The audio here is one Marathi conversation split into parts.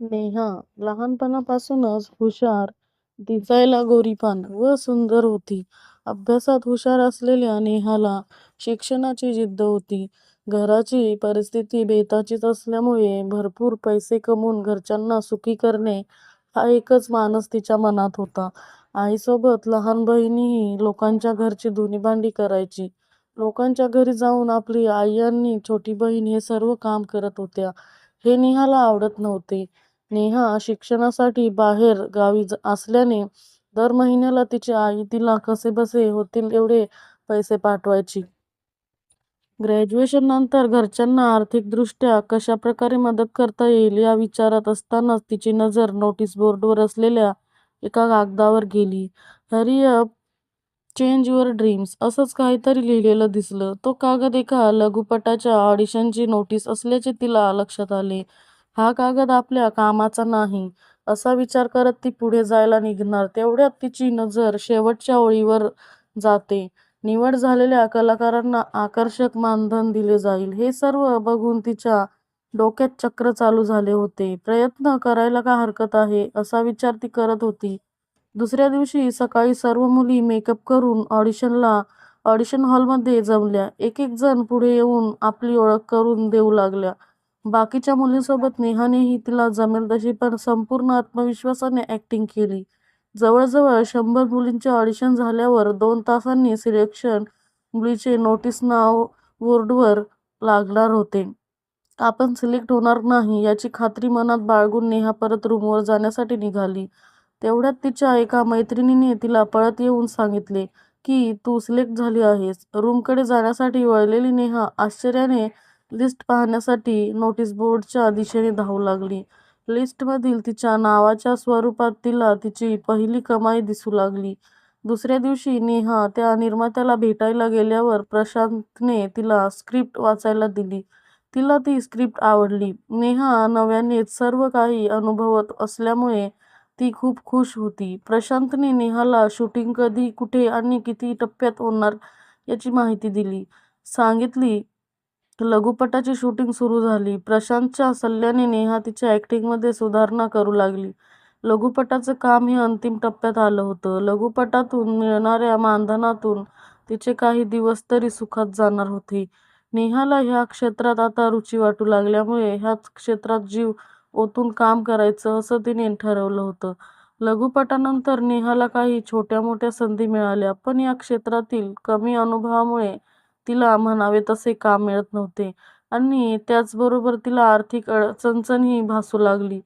नेहा लहानपणापासूनच हुशार, दिसायला गोरीपान व सुंदर होती. अभ्यासात हुशार असलेल्या नेहाला शिक्षणाची जिद्द होती. घराची परिस्थिती बेताचीच असल्यामुळे भरपूर पैसे कमवून घरच्यांना सुखी करणे हा एकच मानस तिच्या मनात होता. आईसोबत लहान बहिणीही लोकांच्या घरची धुनीभांडी करायची. लोकांच्या घरी जाऊन आपली आई आणि छोटी बहीण हे सर्व काम करत होत्या. हे नेहाला आवडत नव्हते. नेहा शिक्षणासाठी बाहेर गावी असल्याने दर महिन्याला तिची आई तिला कसेबसे होतील एवढे पैसे पाठवायची. ग्रॅज्युएशन नंतर घरच्यांना आर्थिकदृष्ट्या कशा प्रकारे मदत करता येईल या विचारात असतानाच तिची नजर नोटीस बोर्डवर असलेल्या एका कागदावर गेली. Hurry up, change your dreams असंच काहीतरी लिहिलेलं दिसलं. तो कागद एका लघुपटाच्या ऑडिशनची नोटीस असल्याचे तिला लक्षात आले. हा कागद आपल्या कामाचा नाही असा विचार करत ती पुढे जायला निघणार तेवढ्यात तिची नजर शेवटच्या ओळीवर जाते. निवड झालेल्या कलाकारांना आकर्षक मानधन दिले जाईल. हे सर्व बघून तिच्या डोक्यात चक्र चालू झाले होते. प्रयत्न करायला का हरकत आहे असा विचार ती करत होती. दुसऱ्या दिवशी सकाळी सर्व मुली मेकअप करून ऑडिशन हॉलमध्ये जमल्या. एक एक जण पुढे येऊन आपली ओळख करून देऊ लागल्या. बाकीच्या मुलींसोबत नेहानेही तिला जमेल तशी पण संपूर्ण आत्मविश्वासाने ऍक्टिंग केली. जवळजवळ 100 मुलींचे ऑडिशन झाल्यावर 2 तासांनी सिलेक्शन मुलीचे नोटीस नाव बोर्डवर लागणार होते. आपण सिलेक्ट होणार नाही याची खात्री मनात बाळगून नेहा परत रूमवर जाण्यासाठी निघाली. तेवढ्यात तिच्या एका मैत्रिणीने तिला पळत येऊन सांगितले की तू सिलेक्ट झाली आहेस. रूमकडे जाण्यासाठी वळलेली नेहा आश्चर्याने लिस्ट पाहण्यासाठी नोटीस बोर्डच्या दिशेने धावू लागली. लिस्टमधील तिच्या नावाच्या स्वरूपात तिला तिची पहिली कमाई दिसू लागली. दुसऱ्या दिवशी नेहा त्या निर्मात्याला भेटायला गेल्यावर प्रशांतने तिला स्क्रिप्ट वाचायला दिली. तिला ती स्क्रिप्ट आवडली. नेहा नव्यानेच सर्व काही अनुभवत असल्यामुळे ती खूप खुश होती. प्रशांतने नेहाला शूटिंग कधी, कुठे आणि किती टप्प्यात होणार याची माहिती दिली. सांगितली. लघुपटाची शूटिंग सुरू झाली. प्रशांतच्या सल्ल्याने नेहा तिच्या ऍक्टिंगमध्ये सुधारणा करू लागली. लघुपटाचं काम हे अंतिम टप्प्यात आलं होतं. लघुपटातून मिळणाऱ्या मानधनातून तिचे काही दिवस तरी सुखात जाणार होते. नेहाला ह्या क्षेत्रात आता रुची वाटू लागल्यामुळे ह्याच क्षेत्रात जीव ओतून काम करायचं असं तिने ठरवलं होतं. लघुपटानंतर नेहाला काही छोट्या मोठ्या संधी मिळाल्या पण या क्षेत्रातील कमी अनुभवामुळे तिला म्हणावे तसे काम मिळत नव्हते आणि त्याचबरोबर तिला आर्थिक चणचणही भासू लागली.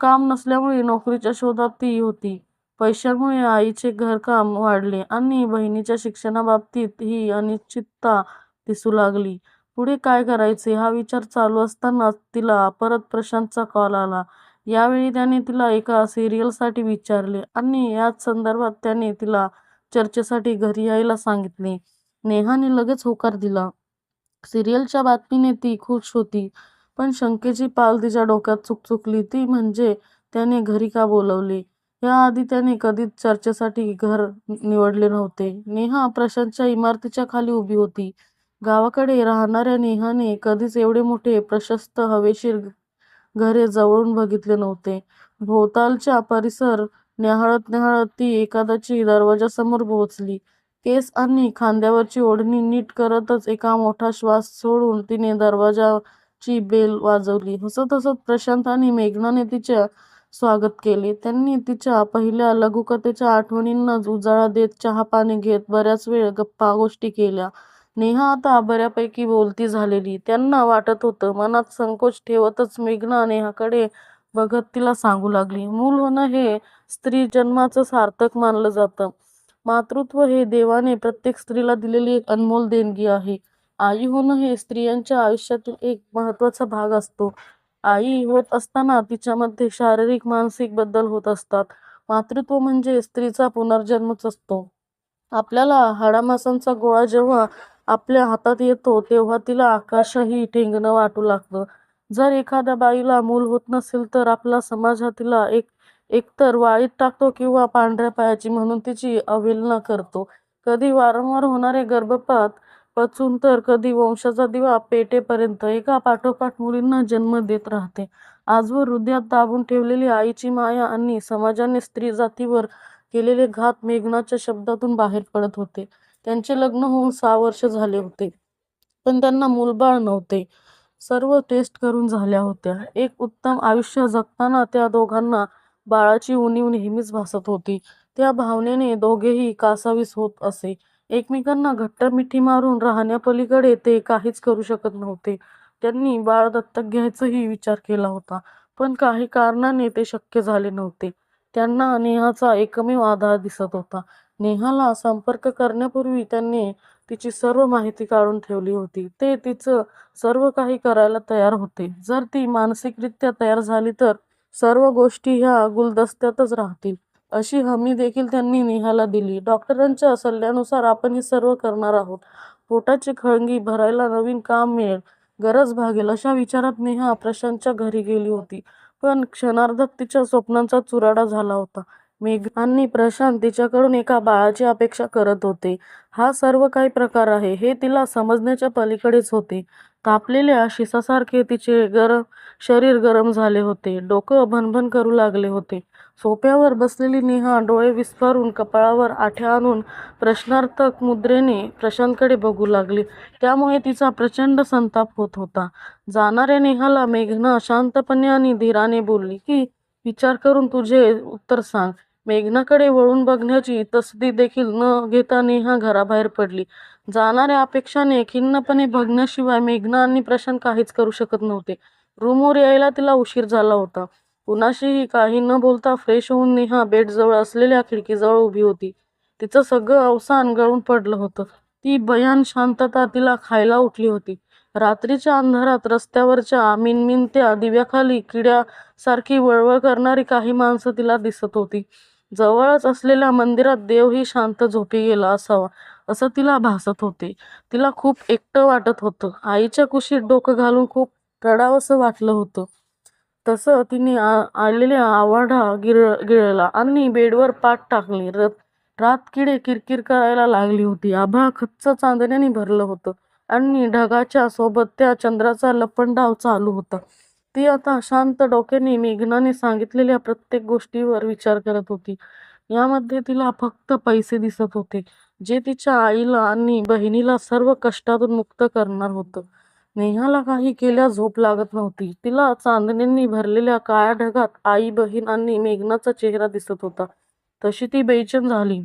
काम नसल्यामुळे नोकरीच्या शोधात ती होती. पैशांमुळे आईचे घरकाम वाढले आणि बहिणीच्या शिक्षणाबाबतीत ही अनिश्चितता दिसू लागली. पुढे काय करायचे हा विचार चालू असतानाच तिला परत प्रशांतचा कॉल आला. यावेळी त्याने तिला एका सिरियलसाठी विचारले आणि याच संदर्भात त्याने तिला चर्चेसाठी घरी यायला सांगितले. नेहाने लगेच होकार दिला. सिरियलच्या बातमीने ती खुश होती पण शंकेची पाल तिच्या डोक्यात चुकचुकली ती म्हणजे त्याने घरी का बोलवले. याआधी त्याने कधीच चर्चेसाठी घर निवडले नव्हते. नेहा प्रशांतच्या इमारतीच्या खाली उभी होती. गावाकडे राहणाऱ्या नेहाने कधीच एवढे मोठे प्रशस्त हवेशीर घरे जवळून बघितले नव्हते. भोवतालचा परिसर न्याहाळत न्याहाळत ती एखाद्याची दरवाजासमोर पोहोचली. केस आणि खांद्यावरची ओढणी नीट करतच एका मोठा श्वास सोडून तिने दरवाजाची बेल वाजवली. हसत हसत प्रशांत आणि मेघनाने तिचे स्वागत केले. त्यांनी तिच्या पहिल्या लघुकथेच्या आठवणींनाच उजाळा देत चहा-पाणी घेत बऱ्याच वेळ गप्पा गोष्टी केल्या. नेहा आता बऱ्यापैकी बोलती झालेली त्यांना वाटत होतं. मनात संकोच ठेवतच मेघना नेहाकडे बघत तिला सांगू लागली. मूल होणं हे स्त्री जन्माचं सार्थक मानलं जातं. मातृत्व हे देवाने प्रत्येक स्त्रीला दिलेली एक अनमोल देणगी आहे. आई होणं हे स्त्रियांच्या आयुष्यातील एक महत्त्वाचा भाग असतो. आई होत असताना तिच्यामध्ये शारीरिक मानसिक बदल होत असतात. मातृत्व म्हणजे स्त्रीचा पुनर्जन्मच असतो. आपल्याला हाडामासांचा गोळा जेव्हा आपल्या हातात येतो तेव्हा तिला आकाशही ठेंगणं वाटू लागतं. जर एखाद्या बाईला मूल होत नसेल तर आपला समाज हा तिला एकतर वाळीत टाकतो किंवा पांढऱ्या पायाची म्हणून तिची अवहेलना करतो. कधी वारंवार होणारे गर्भपात, पचून तर कधी वंशाचा दिवा पेटेपर्यंत एका पाठोपाठ मुलींना जन्म देत राहते. आजवर हृदयात दाबून ठेवलेली आईची माया आणि समाजाने स्त्री जातीवर केलेले घात मेघनाच्या शब्दातून बाहेर पडत होते. त्यांचे लग्न होऊन 6 वर्ष झाले होते, पण त्यांना मूलबाळ नव्हते. सर्व टेस्ट करून झाल्या होत्या. एक उत्तम आयुष्य जगताना त्या दोघांना बाळाची उणीव नेहमीच भासत होती. त्या भावनेने दोघेही कासावीस होत असे. एकमेकांना घट्ट मिठी मारून राहण्यापलीकडे ते काहीच करू शकत नव्हते. त्यांनी बाळ दत्तक घ्यायचाही विचार केला होता, पण काही कारणाने ते शक्य झाले नव्हते. त्यांना नेहाचा एकमेव आधार दिसत होता. नेहाला संपर्क करण्यापूर्वी त्यांनी तिची सर्व माहिती काढून ठेवली होती. ते तिचं सर्व काही करायला तयार होते. जर ती मानसिकरित्या तयार झाली तर सर्व गोष्टी ह्या गुलदस्त्यातच राहतील, अशी हमी देखील त्यांनी नेहाला दिली. डॉक्टरांच्या सल्ल्यानुसार आपण हे सर्व करणार आहोत. पोटाची खळगी भरायला नवीन काम मिळेल, गरज भागेल अशा विचारात नेहा प्रशांतच्या घरी गेली होती. पण क्षणार्धात तिच्या स्वप्नांचा चुराडा झाला होता. मेघ आणि प्रशांत तिच्याकडून एका बाळाची अपेक्षा करत होते. हा सर्व काही प्रकार आहे हे तिला समजण्याच्या पलीकडेच होते. तापलेल्या शिसासारखे तिचे शरीर गरम झाले होते. डोकं भणभण करू लागले होते. सोफ्यावर बसलेली नेहा डोळे विस्फारून कपाळावर आठ्या आणून प्रश्नार्थक मुद्रेने प्रशांतकडे बघू लागली. त्यामुळे तिचा प्रचंड संताप होत होता. जाणाऱ्या नेहाला मेघना शांतपणे आणि धीराने बोलली की विचार करून तुझे उत्तर सांग. मेघनाकडे वळून बघण्याची तसदी देखील न घेता नेहा घराबाहेर पडली. जाणाऱ्या अपेक्षाने खिन्नपणे बघण्याशिवाय मेघना आणि प्रशांत काहीच करू शकत नव्हते. रूमवर यायला तिला उशीर झाला होता. कुणाशीही काही न बोलता फ्रेश होऊन नेहा बेडजवळ असलेल्या खिडकीजवळ उभी होती. तिचं सगळं अवसान गळून पडलं होतं. ती भयान शांतता तिला खायला उठली होती. रात्रीच्या अंधारात रस्त्यावरच्या मिणमिणत्या दिव्याखाली किड्यासारखी वळवळ करणारी काही माणसं तिला दिसत होती. जवळच असलेल्या मंदिरात देवही शांत झोपी गेला असावा असं तिला भासत होते. तिला खूप एकटं वाटत होतं. आईच्या कुशीत डोकं घालून खूप रडावंसं वाटलं होतं. तसं तिने आलेल्या आवाढा गिळला आणि बेडवर पाठ टाकली. रात किडे किरकिर करायला लागली होती. आभाळ खच्च चांदण्याने भरलं होतं आणि ढगाच्या सोबत त्या चंद्राचा लपंडाव चालू होता. ती आता शांत डोक्याने मेघनाने सांगितलेल्या प्रत्येक गोष्टीवर विचार करत होती. यामध्ये तिला फक्त पैसे दिसत होते, जे तिच्या आईला आणि बहिणीला सर्व कष्टातून मुक्त करणार होतं. नेहाला काही केल्या झोप लागत नव्हती. तिला चांदण्यांनी भरलेल्या काळ्या ढगात आई, बहीण आणि मेघनाचा चेहरा दिसत होता. तशी ती बेचैन झाली.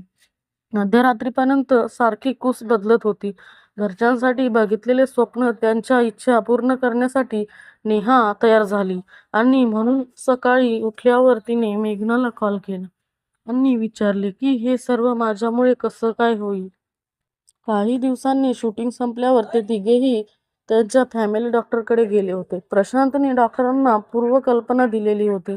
मध्यरात्रीपर्यंत सारखी कूस बदलत होती. घरच्यांसाठी बघितलेले स्वप्न, त्यांच्या इच्छा पूर्ण करण्यासाठी नेहा तयार झाली आणि म्हणून सकाळी उठल्यावर तिने मेघनाला कॉल केला आणि विचारले की हे सर्व माझ्यामुळे कसं काय होईल. काही दिवसांनी शूटिंग संपल्यावर ते तिघेही त्यांच्या फॅमिली डॉक्टरकडे गेले होते. प्रशांतने डॉक्टरांना पूर्वकल्पना दिलेली होती.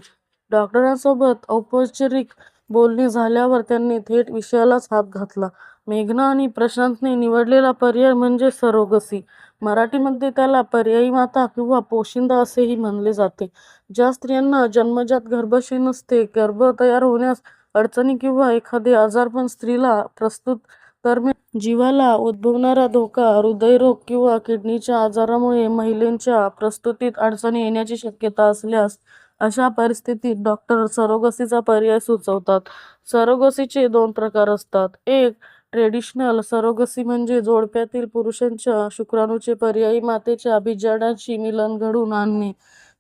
डॉक्टरांसोबत औपचारिक बोलणी झाल्यावर त्यांनी थेट विषयालाच हात घातला. मेघना आणि प्रशांतने निवडलेला पर्याय म्हणजे सरोगसी. मराठीमध्ये त्याला पर्यायी माता किंवा पोशिंदा असेही म्हणले जाते. ज्या स्त्रियांना जन्मजात गर्भाशय नसते, गर्भ तयार होण्यास अडचणी किंवा एखादे आजारपण स्त्रीला प्रस्तुत दरम्यान जीवाला उद्भवणारा धोका, हृदयरोग किंवा किडनीच्या आजारामुळे महिलेच्या प्रसूतीत अडचणी येण्याची शक्यता असल्यास अशा परिस्थितीत डॉक्टर सरोगसीचा पर्याय सुचवतात. सरोगसीचे 2 प्रकार असतात. एक ट्रेडिशनल सरोगसी म्हणजे जोडप्यातील पुरुषांच्या शुक्राणूचे पर्यायी मातेच्या बीजांडाशी मिलन घडवून आणणे,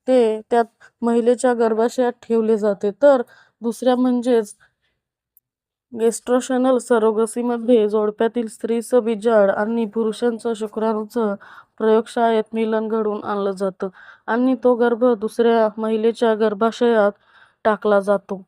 ते त्यात महिलेच्या गर्भाशयात ठेवले जाते. तर दुसऱ्या म्हणजेच गेस्टेशनल सरोगसीमध्ये जोडप्यातील स्त्रीचं बीजांड आणि पुरुषांच्या शुक्राणूचं प्रयोगशाळेत मिलन घडवून आणलं जातं आणि तो गर्भ दुसऱ्या महिलेच्या गर्भाशयात टाकला जातो.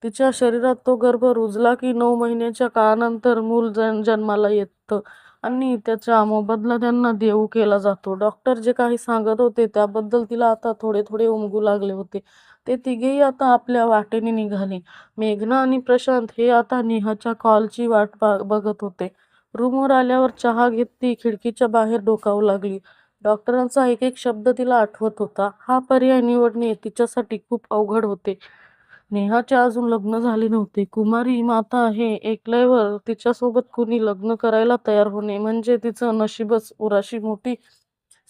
तिच्या शरीरात तो गर्भ रुजला की 9 महिन्याच्या काळानंतर मूल जन्माला येतं आणि त्याचा मोबदला त्यांना देऊ केला जातो. डॉक्टर जे काही सांगत होते त्याबद्दल तिला आता थोडे थोडे उमगू लागले होते. ते तिघेही आता आपल्या वाटेने निघाले. मेघना आणि प्रशांत हे आता नेहाच्या कॉलची वाट बघत होते. रूमवर आल्यावर चहा घेत ती खिडकीच्या बाहेर डोकावू लागली. डॉक्टरांचा एक एक शब्द तिला आठवत होता. हा पर्याय निवडणे तिच्यासाठी खूप अवघड होते. नेहाचे अजून लग्न झाले नव्हते. कुमारी माता हे ऐकल्यावर तिच्यासोबत कुणी लग्न करायला तयार होणे म्हणजे तिचं नशीबच उराशी मोठी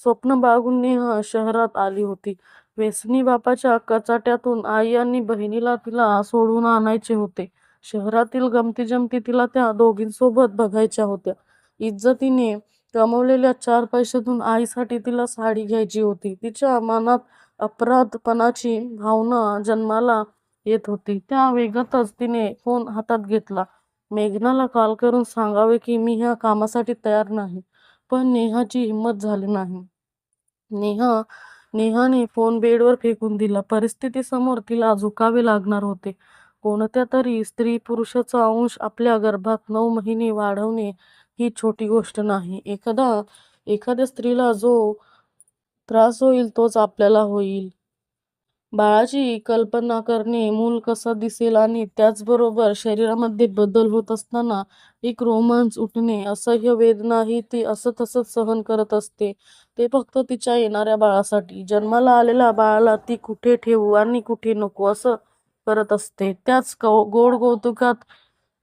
स्वप्न बाळगून नेहा शहरात आली होती. व्यसनी बापाच्या कचाट्यातून आई आणि बहिणीला तिला सोडून आणायचे होते. शहरातील गमतीजमती तिला त्या दोघींसोबत बघायच्या होत्या. इज्जतीने कमवलेल्या 4 पैशातून आईसाठी तिला साडी घ्यायची होती. तिच्या मनात अपराधपणाची भावना जन्माला येत होती. त्या वेगातच तिने फोन हातात घेतला. मेघनाला कॉल करून सांगावे की मी ह्या कामासाठी तयार नाही. पण नेहाची हिंमत झाली नाही. नेहाने फोन बेडवर फेकून दिला. परिस्थितीसमोर तिला झुकावे लागणार होते. कोणत्या तरी स्त्री पुरुषाचा अंश आपल्या गर्भात 9 महिने वाढवणे ही छोटी गोष्ट नाही. एखाद्या स्त्रीला जो त्रास होईल तोच आपल्याला होईल. बाळाची कल्पना करणे, मूल कसं दिसेल आणि त्याचबरोबर शरीरामध्ये बदल होत असताना एक रोमांच उठणे, असह्य वेदनाही ती असं-तसंच सहन करत असते. ते फक्त तिच्या येणाऱ्या बाळासाठी. जन्माला आलेल्या बाळाला ती कुठे ठेवू आणि कुठे नको असं करत असते. त्याच गोड कौतुकात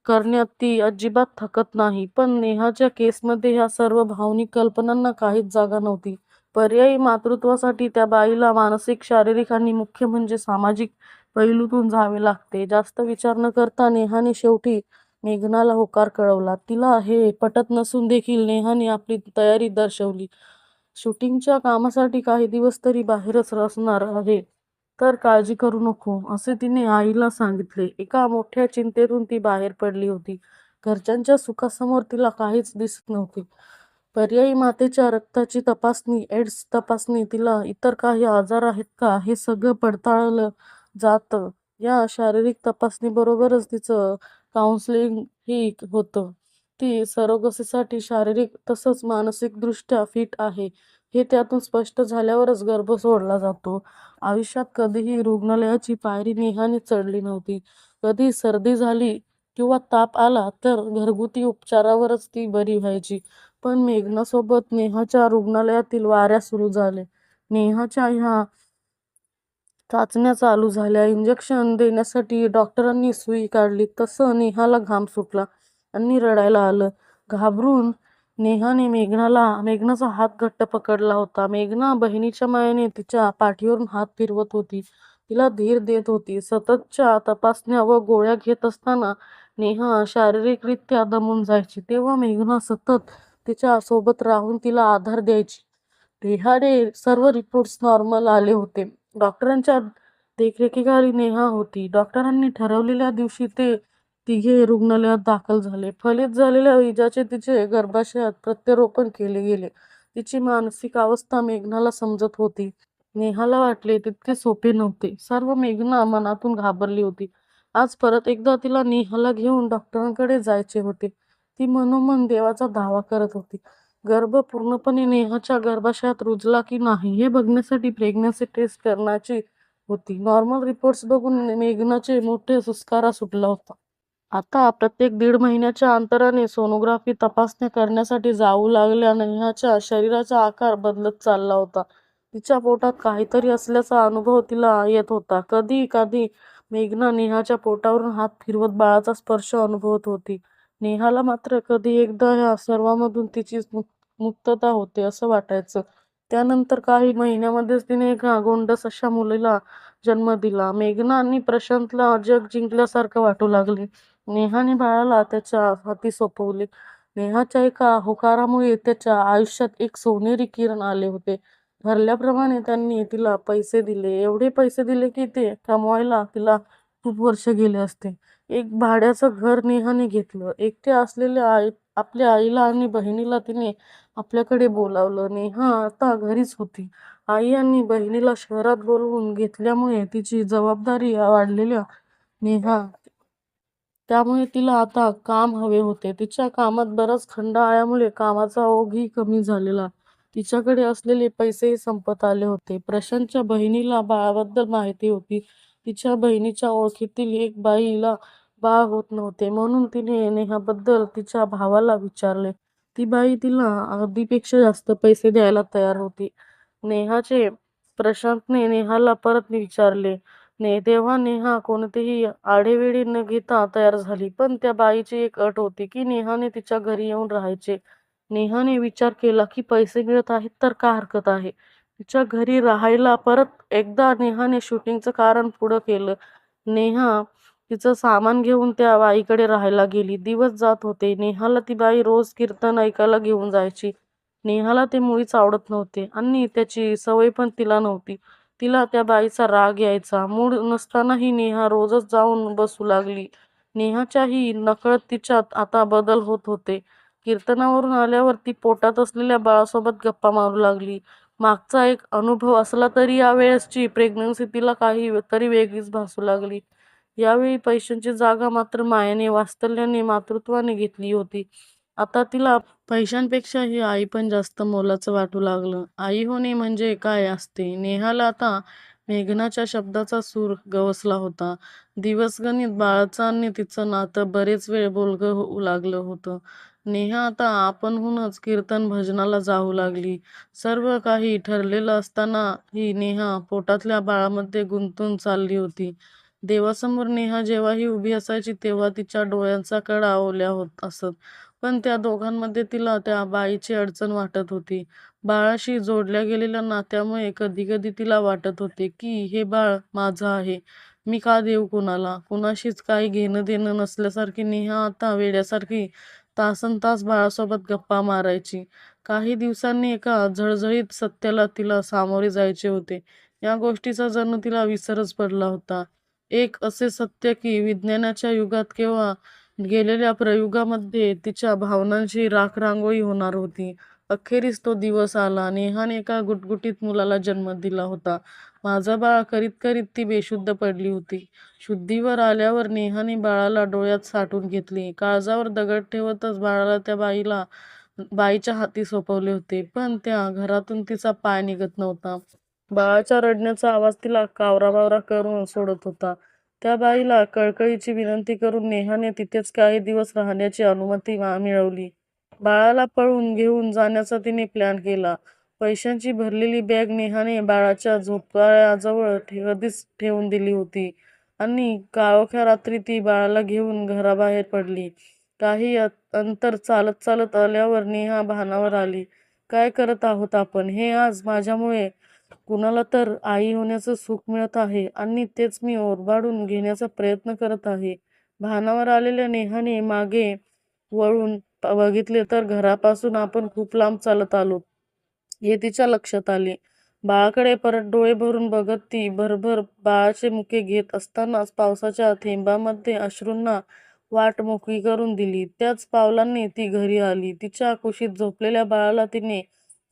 करण्यात ती अजिबात थकत नाही. पण नेहाच्या केसमध्ये ह्या सर्व भावनिक कल्पनांना काहीच जागा नव्हती. पर्यायी मातृत्वासाठी त्या बाईला मानसिक, शारीरिक आणि मुख्य म्हणजे सामाजिक पैलूतून जावे लागते. जास्त विचार न करता नेहाने शेवटी मेघनाला होकार कळवला. तिला हे पटत नसून देखील नेहाने आपली तयारी दर्शवली. शूटिंगच्या कामासाठी काही दिवस तरी बाहेरच असणार आहे, तर काळजी करू नको, असे तिने आईला सांगितले. एका मोठ्या चिंतेतून ती बाहेर पडली होती. घरच्यांच्या सुखासमोर तिला काहीच दिसत नव्हते. पर्यायी मातेच्या रक्ताची तपासणी, एड्स तपासणी, तिला इतर काही आजार आहेत का हे सगळं पडताळलं जातं. या शारीरिक तपासणीबरोबरच तिचं काउन्सिलिंगही होतं. ती सरोगसीसाठी शारीरिक तसंच मानसिकदृष्ट्या फिट आहे हे त्यातून स्पष्ट झाल्यावरच गर्भ सोडला जातो. आयुष्यात कधीही रुग्णालयाची पायरी नेहाने चढली नव्हती. कधी सर्दी झाली किंवा ताप आला तर घरगुती उपचारावरच ती बरी व्हायची. पण मेघनासोबत नेहाच्या रुग्णालयातील वाऱ्या सुरू झाल्या. नेहाच्या ह्या चाचण्या चालू झाल्या. इंजेक्शन देण्यासाठी डॉक्टरांनी सुई काढली तसं नेहाला घाम सुटला आणि रडायला आलं. घाबरून नेहाने मेघनाचा हात घट्ट पकडला होता. मेघना बहिणीच्या मायेने तिच्या पाठीवरून हात फिरवत होती. तिला धीर देत होती. सततच्या तपासण्या व गोळ्या घेत असताना नेहा शारीरिकरित्या दमून जायची. तेव्हा मेघना सतत तिच्या सोबत राहून तिला आधार द्यायची. नेहाने सर्व रिपोर्ट्स नॉर्मल आले होते. डॉक्टरांच्या देखरेखीखाली नेहा होती. डॉक्टरांनी ठरवलेल्या दिवशी ते तिघे रुग्णालयात दाखल झाले. फलित झालेल्या विजाचे तिचे गर्भाशयात प्रत्यारोपण केले गेले. तिची मानसिक अवस्था मेघनाला समजत होती. नेहाला वाटले तितके सोपे नव्हते. सर्व मेघना मनातून घाबरली होती. आज परत एकदा तिला नेहाला घेऊन डॉक्टरांकडे जायचे होते. ती मनोमन देवाचा धावा करत होती. गर्भ पूर्णपणे नेहाच्या गर्भाशयात रुजला की नाही हे बघण्यासाठी प्रेग्नन्सी टेस्ट करण्याची होती. नॉर्मल रिपोर्ट्स बघून मेघनाचे मोठे सुस्कारा सुटला होता. आता प्रत्येक 1.5 महिन्याच्या अंतराने सोनोग्राफी तपासण्या करण्यासाठी जाऊ लागल्या. नेहाच्या शरीराचा आकार बदलत चालला होता. तिच्या पोटात काहीतरी असल्याचा अनुभव तिला येत होता. कधी कधी मेघना नेहाच्या पोटावरून हात फिरवत बाळाचा स्पर्श अनुभवत होती. नेहाला मात्र कधी एकदा ह्या सर्वांमधून तिची मुक्तता होते असं वाटायचं. त्यानंतर काही महिन्यामध्येच तिने एका गोंडस अशा मुलीला जन्म दिला. मेघना आणि प्रशांतला जग जिंकल्यासारखं वाटू लागले. नेहाने बाळाला त्याच्या हाती सोपवले. नेहाच्या एका होकारामुळे त्याच्या आयुष्यात एक सोनेरी किरण आले होते. ठरल्याप्रमाणे त्यांनी तिला पैसे दिले. एवढे पैसे दिले की ते कमवायला तिला खूप वर्ष गेले असते. एक भाड्याचं घर नेहाने घेतलं. एकट्या असलेल्या आपल्या आईला आणि बहिणीला तिने आपल्याकडे बोलावलं. नेहा आता घरीच होती. आई आणि बहिणीला शहरात बोलवून घेतल्यामुळे तिची जबाबदारी वाढलेल्या नेहा त्यामुळे तिला आता काम हवे होते. तिच्या कामात बराच खंड आल्यामुळे कामाचा ओघही कमी झालेला. तिच्याकडे असलेले पैसेही संपत आले होते. प्रशांतच्या बहिणीला बाळाबद्दल माहिती होती. तिच्या बहिणीच्या ओळखीतील एक बाईला बाळ होत नव्हते म्हणून तिने नेहाबद्दल तिच्या भावाला विचारले. ती बाई तिला अगदीपेक्षा जास्त पैसे द्यायला तयार होती. प्रशांतने नेहाला परत विचारले, तेव्हा नेहा कोणतेही आढेवेढे न घेता तयार झाली. पण त्या बाईची एक अट होती की नेहाने तिच्या घरी येऊन राहायचे. नेहाने विचार केला की पैसे मिळत आहेत तर काय हरकत आहे तिच्या घरी राहायला. परत एकदा नेहाने शूटिंगचं कारण पुढं केलं. नेहा तिचं सामान घेऊन त्या बाईकडे राहायला गेली. दिवस जात होते. नेहाला ती बाई रोज कीर्तन ऐकायला घेऊन जायची. नेहाला ते मुळीच आवडत नव्हते आणि त्याची सवय पण तिला नव्हती. तिला त्या बाईचा राग यायचा. मूड नसतानाही नेहा रोजच जाऊन बसू लागली. नेहाच्याही नकळत तिच्यात आता बदल होत होते. कीर्तनावरून आल्यावर ती पोटात असलेल्या बाळासोबत गप्पा मारू लागली. मागचा एक अनुभव असला तरी यावेळेसची प्रेग्नन्सी तिला काही तरी वेगळीच भासू लागली. यावेळी पैशांची जागा मात्र मायेने, वात्सल्याने, मातृत्वाने घेतली होती. आता तिला पैशांपेक्षा ही आई पण जास्त मोलाचं वाटू लागलं. आई होणे म्हणजे काय असते नेहाला आता मेघनाच्या शब्दाचा सूर गवसला होता. दिवसगणित बाळाचं आणि तिचं नातं बरेच वेळ बोलकं होऊ लागलं होतं. नेहा आता आपणहूनच कीर्तन भजनाला जाऊ लागली. सर्व काही ठरलेलं असताना ही नेहा पोटातल्या बाळामध्ये गुंतून चालली होती. देवासमोर नेहा जेव्हाही उभी असायची तेव्हा तिच्या डोळ्यांचा कडा ओल्या होत असत. पण त्या दोघांमध्ये तिला त्या बाईची अडचण वाटत होती. बाळाशी जोडल्या गेलेल्या नात्यामुळे कधीकधी तिला वाटत होते की हे बाळ माझं आहे. मी का देऊ कुणाला? कुणाशीच काही घेणं देणं नसल्यासारखी नेहा आता वेड्यासारखी तासनतास बाळासोबत गप्पा मारायची. काही दिवसांनी एका झळझळीत सत्याला तिला सामोरे जायचे होते. या गोष्टीचा जणू तिला विसरच पडला होता. एक असे सत्य की विज्ञानाच्या युगात किंवा गेलेल्या प्रयुगामध्ये तिच्या भावनांची राखरांगोळी होणार होती. अखेरीस तो दिवस आला. नेहाने एका गुटगुटीत मुलाला जन्म दिला होता. माझं बाळ करीत करीत ती बेशुद्ध पडली होती. शुद्धीवर आल्यावर नेहाने बाळाला डोळ्यात साठवून घेतले. काळजावर दगड ठेवतच बाळाला त्या बाईच्या हाती सोपवले होते. पण त्या घरातून तिचा पाय निघत नव्हता. बाळाच्या रडण्याचा आवाज तिला कावराबावरा करून सोडत होता. त्या बाईला कळकळीची विनंती करून नेहाने तिथेच काही दिवस राहण्याची अनुमती मिळवली. बाळाला पळून घेऊन जाण्याचा तिने प्लॅन केला. पैशांची भरलेली बॅग नेहाने बाळाच्या झोपाळ्याजवळ कधीच ठेवून दिली होती आणि काळोख्या रात्री ती बाळाला घेऊन घराबाहेर पडली. काही अंतर चालत चालत आल्यावर नेहा भानावर आली. काय करत आहोत आपण? हे आज माझ्यामुळे कुणाला तर आई होण्याचं सुख मिळत आहे आणि तेच मी ओरबाडून घेण्याचा प्रयत्न करत आहे. भानावर आलेल्या नेहाने मागे वळून बघितले तर घरापासून आपण खूप लांब चालत आलो हे तिच्या लक्षात आले. बाळाकडे परत डोळे भरून बघत ती भरभर बाळाचे मुके घेत असतानाच पावसाच्या थेंबामध्ये अश्रूंना वाट मोकळी करून दिली. त्याच पावलांनी ती घरी आली. तिच्या कुशीत झोपलेल्या बाळाला तिने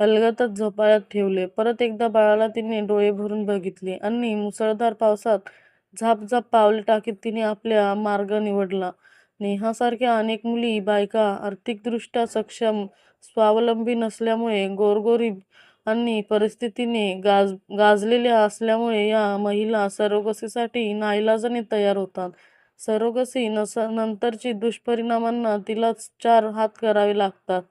अलगदच झोपाळ्यात ठेवले. परत एकदा बाळाला तिने डोळे भरून बघितले आणि मुसळधार पावसात झापझाप पावले टाकीत तिने आपला मार्ग निवडला. नेहासारख्या अनेक मुली, बायका आर्थिकदृष्ट्या सक्षम, स्वावलंबी नसल्यामुळे, गोरगरीब आणि परिस्थितीने गाजलेल्या असल्यामुळे या महिला सरोगसीसाठी नाईलाजाने तयार होतात. सरोगसी नंतरची दुष्परिणामांना तिलाच चार हात करावे लागतात.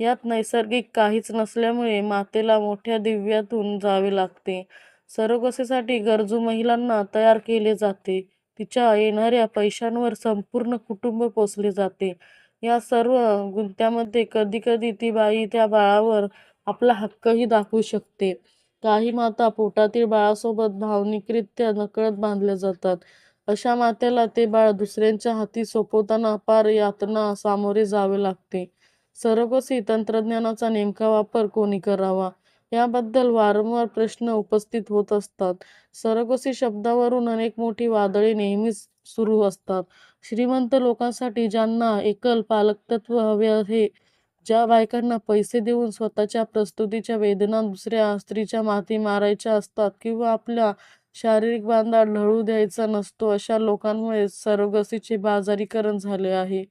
यात नैसर्गिक काहीच नसल्यामुळे मातेला मोठ्या दिव्यातून जावे लागते. सरोगसीसाठी गरजू महिलांना तयार केले जाते. तिच्या येणाऱ्या पैशांवर संपूर्ण कुटुंब पोसले जाते. या सर्व गुंत्यामध्ये कधीकधी ती बाई त्या बाळावर आपला हक्कही दाखवू शकते. काही माता पोटातील बाळासोबत भावनिकरित्या नकळत बांधल्या जातात. अशा मातेला ते बाळ दुसऱ्यांच्या हाती सोपवताना पार यातना सामोरे जावे लागते. सरोगसी तंत्रज्ञानाचा नेमका वापर कोणी करावा याबद्दल वारंवार प्रश्न उपस्थित होत असतात. सरोगसी शब्दावरून अनेक मोठी वादळे नेहमीच सुरू असतात. श्रीमंत लोकांसाठी, ज्यांना एकल पालकत्व हवे आहे, ज्या बायकांना पैसे देऊन स्वतःच्या प्रस्तुतीच्या वेदना दुसऱ्या स्त्रीच्या माथी मारायच्या असतात किंवा आपला शारीरिक बांधा ढळू द्यायचा नसतो, अशा लोकांमुळे सरोगसीचे बाजारीकरण झाले आहे.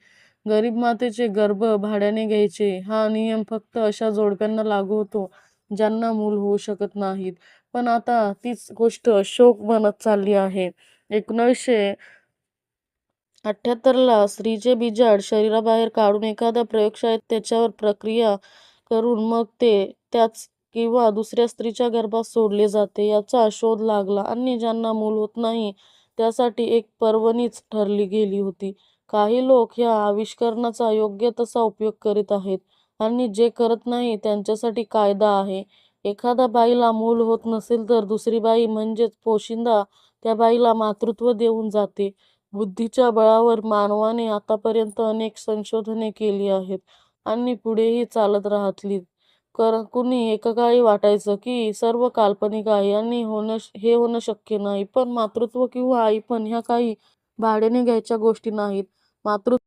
गरीब मातेचे गर्भ भाड्याने घ्यायचे हा नियम फक्त अशा जोडप्यांना लागू होतो ज्यांना मूल होऊ शकत नाहीत. पण आता तीच गोष्ट शोक बनत चालली आहे. 1978ला स्त्रीचे बीजांड शरीराबाहेर काढून एखाद्या प्रयोगशाळेत त्याच्यावर प्रक्रिया करून मग ते त्याच किंवा दुसऱ्या स्त्रीच्या गर्भात सोडले जाते याचा शोध लागला आणि ज्यांना मूल होत नाही त्यासाठी एक पर्वणीच ठरली गेली होती. काही लोक ह्या आविष्करणाचा योग्य तसा उपयोग करीत आहेत आणि जे करत नाही त्यांच्यासाठी कायदा आहे. एखाद्या बाईला मूल होत नसेल तर दुसरी बाई म्हणजेच पोशिंदा त्या बाईला मातृत्व देऊन जाते. बुद्धीच्या बळावर मानवाने आतापर्यंत अनेक संशोधने केली आहेत आणि पुढेही चालत राहतील. कुणी एकेकाळी वाटायचं की सर्व काल्पनिक आहे आणि हे होणं शक्य नाही, पण मातृत्व किंवा आईपण ह्या काही भाड्याने घ्यायच्या गोष्टी नाहीत. मातृत्व